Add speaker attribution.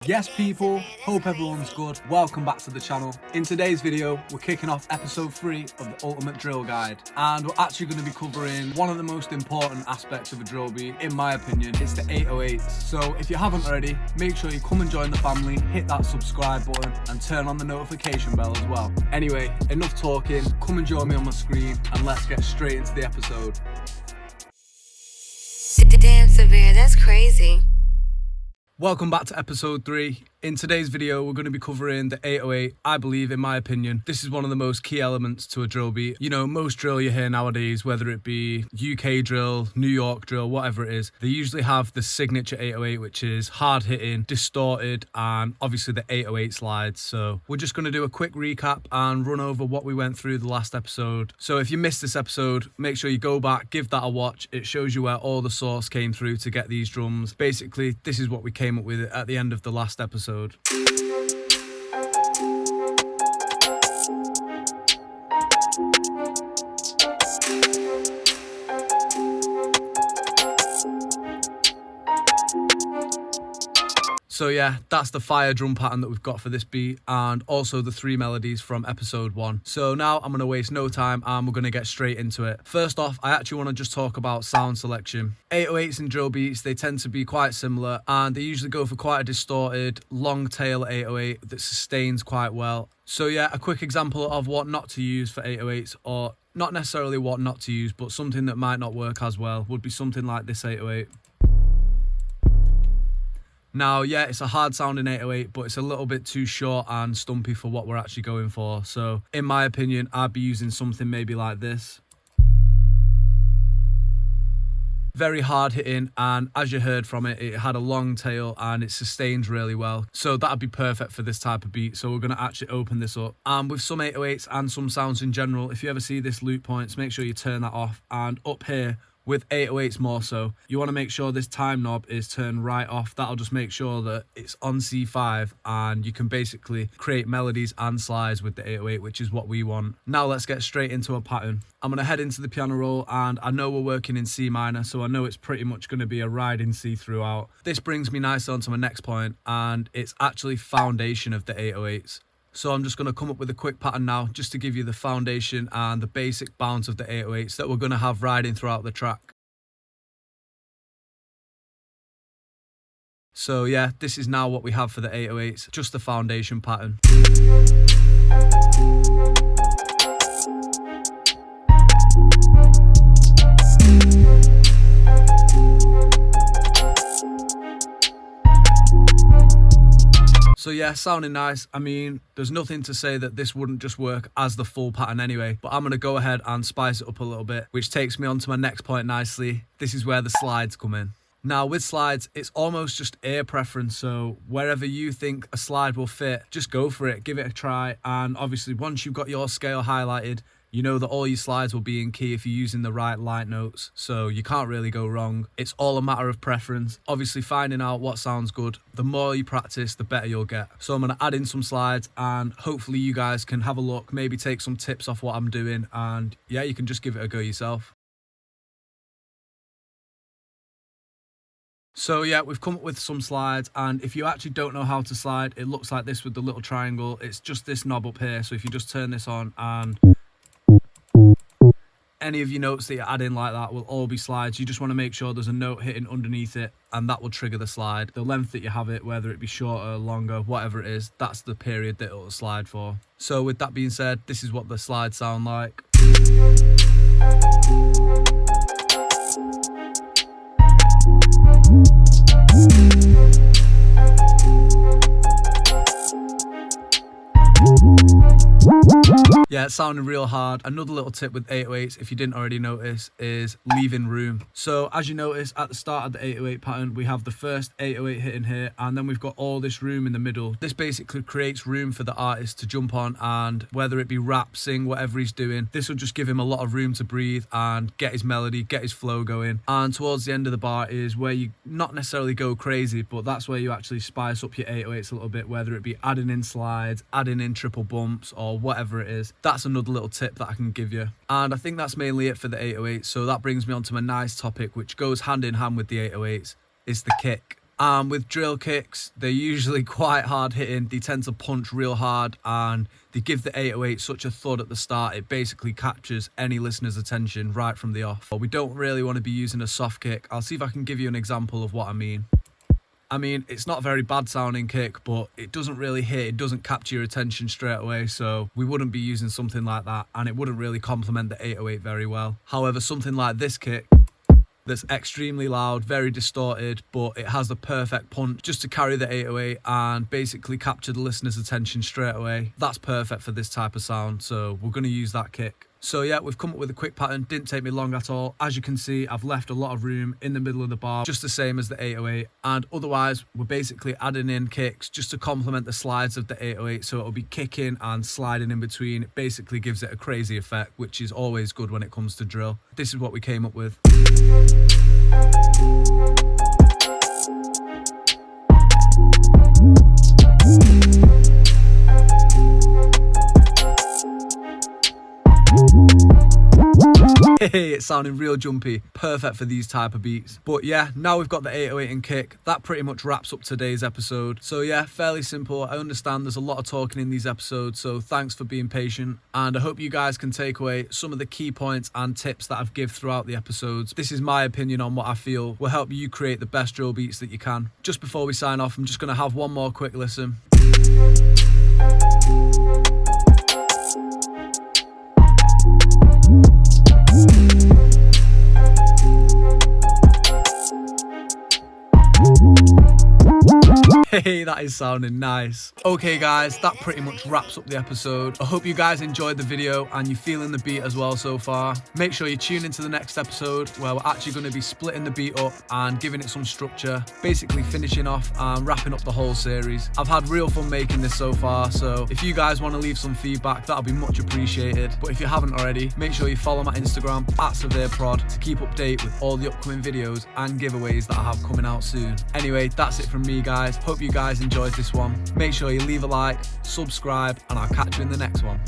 Speaker 1: Yes people, hope everyone's good. Welcome back to the channel. In today's video, we're kicking off episode 3 of the Ultimate Drill Guide. And we're actually going to be covering one of the most important aspects of a drill beat, in my opinion. It's the 808s. So if you haven't already, make sure you come and join the family, hit that subscribe button and turn on the notification bell as well. Anyway, enough talking, come and join me on my screen and let's get straight into the episode.
Speaker 2: Damn, Severe, that's crazy.
Speaker 1: Welcome back to episode 3. In today's video, we're going to be covering the 808. I believe, in my opinion, this is one of the most key elements to a drill beat. You know, most drill you hear nowadays, whether it be UK drill, New York drill, whatever it is, they usually have the signature 808, which is hard hitting, distorted, and obviously the 808 slides. So we're just going to do a quick recap and run over what we went through the last episode. So if you missed this episode, make sure you go back, give that a watch. It shows you where all the source came through to get these drums. Basically, this is what we came up with at the end of the last episode. So yeah, that's the fire drum pattern that we've got for this beat and also the 3 melodies from episode 1. So now I'm going to waste no time and we're going to get straight into it. First off, I actually want to just talk about sound selection. 808s and drill beats, they tend to be quite similar and they usually go for quite a distorted, long tail 808 that sustains quite well. So yeah, a quick example of what not to use for 808s, or not necessarily what not to use, but something that might not work as well, would be something like this 808. Now, yeah, it's a hard sounding 808, but it's a little bit too short and stumpy for what we're actually going for. So, in my opinion, I'd be using something maybe like this. Very hard hitting, and as you heard from it, it had a long tail and it sustains really well. So that'd be perfect for this type of beat. So we're going to actually open this up. And with some 808s and some sounds in general, if you ever see this loop points, make sure you turn that off. And up here, with 808s more so, you want to make sure this time knob is turned right off. That'll just make sure that it's on C5 and you can basically create melodies and slides with the 808, which is what we want. Now let's get straight into a pattern. I'm going to head into the piano roll and I know we're working in C minor, so I know it's pretty much going to be a ride in C throughout. This brings me nicely onto my next point and it's actually foundation of the 808s. So I'm just going to come up with a quick pattern now just to give you the foundation and the basic bounce of the 808s that we're going to have riding throughout the track. So yeah, this is now what we have for the 808s, just the foundation pattern. So yeah, sounding nice. I mean, there's nothing to say that this wouldn't just work as the full pattern anyway, but I'm going to go ahead and spice it up a little bit, which takes me on to my next point nicely. This is where the slides come in. Now with slides, it's almost just ear preference, so wherever you think a slide will fit, just go for it, give it a try, and obviously once you've got your scale highlighted, you know that all your slides will be in key if you're using the right light notes, so you can't really go wrong. It's all a matter of preference. Obviously finding out what sounds good, the more you practice, the better you'll get. So I'm going to add in some slides and hopefully you guys can have a look, maybe take some tips off what I'm doing, and yeah, you can just give it a go yourself. So yeah, we've come up with some slides, and if you actually don't know how to slide, it looks like this with the little triangle. It's just this knob up here, so if you just turn this on and any of your notes that you add in like that will all be slides. You just want to make sure there's a note hitting underneath it and that will trigger the slide. The length that you have it, whether it be shorter, longer, whatever it is, that's the period that it'll slide for. So with that being said, this is what the slides sound like. Yeah, it's sounding real hard. Another little tip with 808s, if you didn't already notice, is leaving room. So as you notice at the start of the 808 pattern, we have the first 808 hitting here, and then we've got all this room in the middle. This basically creates room for the artist to jump on, and whether it be rap, sing, whatever he's doing, this will just give him a lot of room to breathe and get his melody, get his flow going. And towards the end of the bar is where you not necessarily go crazy, but that's where you actually spice up your 808s a little bit, whether it be adding in slides, adding in triple bumps, or whatever it is. That's another little tip that I can give you. And I think that's mainly it for the 808s. So that brings me on to my nice topic, which goes hand in hand with the 808s, is the kick. And with drill kicks, they're usually quite hard hitting. They tend to punch real hard and they give the 808 such a thud at the start. It basically captures any listener's attention right from the off. But we don't really want to be using a soft kick. I'll see if I can give you an example of what I mean. It's not a very bad sounding kick, but it doesn't really hit. It doesn't capture your attention straight away. So we wouldn't be using something like that and it wouldn't really complement the 808 very well. However, something like this kick, that's extremely loud, very distorted, but it has the perfect punch just to carry the 808 and basically capture the listener's attention straight away. That's perfect for this type of sound, so we're going to use that kick. So yeah, we've come up with a quick pattern, didn't take me long at all. As you can see, I've left a lot of room in the middle of the bar, just the same as the 808. And otherwise, we're basically adding in kicks just to complement the slides of the 808. So it'll be kicking and sliding in between. It basically gives it a crazy effect, which is always good when it comes to drill. This is what we came up with. Hey, it's sounding real jumpy, perfect for these type of beats. But yeah, now we've got the 808 and kick, that pretty much wraps up today's episode. So yeah, fairly simple. I understand there's a lot of talking in these episodes, so thanks for being patient. And I hope you guys can take away some of the key points and tips that I've given throughout the episodes. This is my opinion on what I feel will help you create the best drill beats that you can. Just before we sign off, I'm just going to have one more quick listen. Hey, that is sounding nice. Okay guys, that pretty much wraps up the episode. I hope you guys enjoyed the video and you're feeling the beat as well so far. Make sure you tune into the next episode where we're actually going to be splitting the beat up and giving it some structure, basically finishing off and wrapping up the whole series. I've had real fun making this so far, so if you guys want to leave some feedback, that'll be much appreciated. But if you haven't already, make sure you follow my Instagram @SevereProd to keep update with all the upcoming videos and giveaways that I have coming out soon. Anyway, that's it from me guys. Hope you guys enjoyed this one. Make sure you leave a like, subscribe, and I'll catch you in the next one.